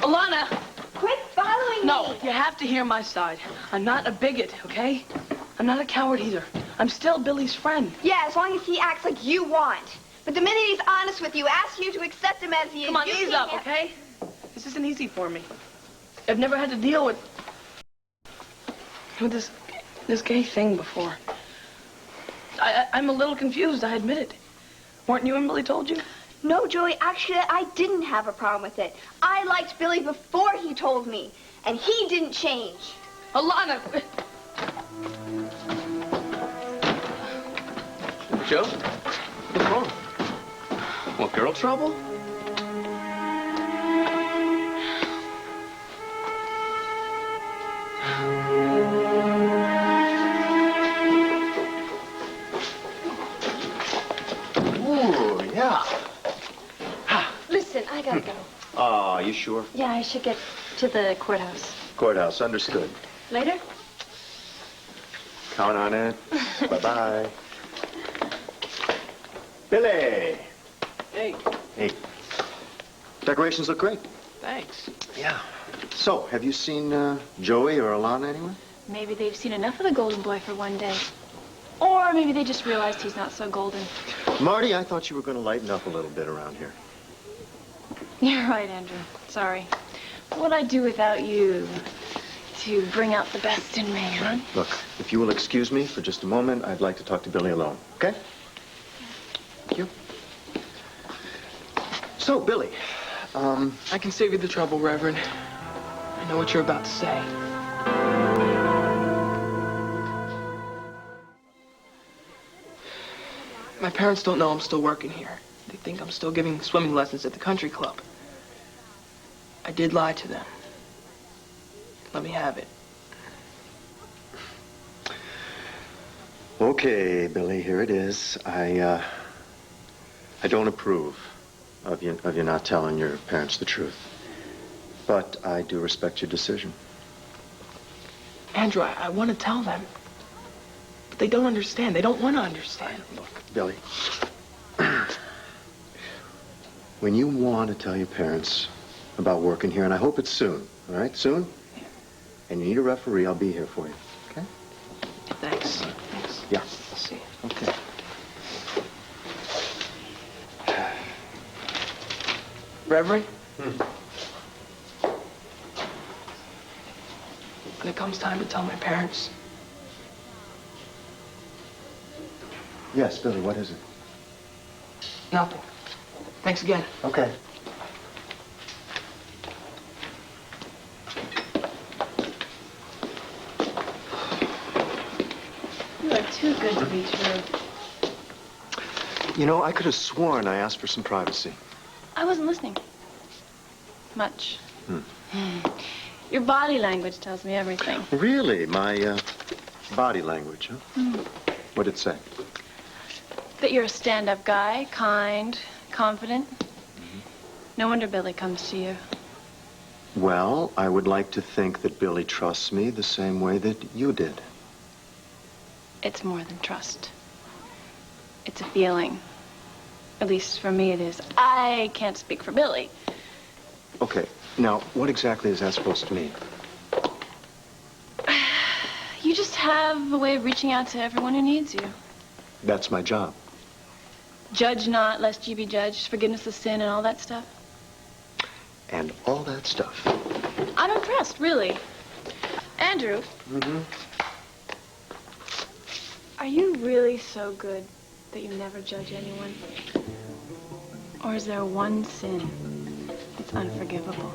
Alana! Quit following me! No, you have to hear my side. I'm not a bigot, okay? I'm not a coward either. I'm still Billy's friend. Yeah, as long as he acts like you want. But the minute he's honest with you, asks you to accept him as he is... Come on, ease up, okay? This isn't easy for me. I've never had to deal with this gay thing before. I'm a little confused, I admit it. Weren't you and Billy told you? No, Julie, actually, I didn't have a problem with it. I liked Billy before he told me, and he didn't change. Alana! Joe? What's wrong? What, girl trouble? Ooh, yeah. Listen, I gotta go. Oh, you sure? Yeah, I should get to the courthouse. Courthouse, understood. Later? Count on it. Bye-bye. Billy! Hey. Hey. Decorations look great. Thanks. Yeah. So, have you seen Joey or Alana anywhere? Maybe they've seen enough of the golden boy for one day. Or maybe they just realized he's not so golden. Marty, I thought you were going to lighten up a little bit around here. You're right, Andrew. Sorry. What'd I do without you to bring out the best in me, huh? Look, if you will excuse me for just a moment, I'd like to talk to Billy alone, okay? Thank you. So, Billy, I can save you the trouble, Reverend. I know what you're about to say. My parents don't know I'm still working here. They think I'm still giving swimming lessons at the country club. I did lie to them. Let me have it. Okay, Billy, here it is. I don't approve of you not telling your parents the truth. But I do respect your decision. Andrew, I want to tell them. But they don't understand. They don't want to understand. Look, Billy, when you want to tell your parents about working here, and I hope it's soon, all right? Soon? Yeah. And you need a referee, I'll be here for you, okay? Thanks. Thanks. Yeah. I'll see you. Okay. Reverend? When it comes time to tell my parents, Yes, Billy, what is it? nothing. Thanks again. Okay. You are too good to be true. You know, I could have sworn I asked for some privacy. I wasn't listening. Much. Your body language tells me everything. Really? My, body language, huh? What'd it say? That you're a stand-up guy, kind, confident. No wonder Billy comes to you. Well, I would like to think that Billy trusts me the same way that you did. It's more than trust. It's a feeling. At least for me it is. I can't speak for Billy. Okay, now, what exactly is that supposed to mean? You just have a way of reaching out to everyone who needs you. That's my job. Judge not, lest ye be judged, forgiveness of sin and all that stuff. And all that stuff. I'm impressed, really. Andrew. Are you really so good that you never judge anyone? Or is there one sin that's unforgivable?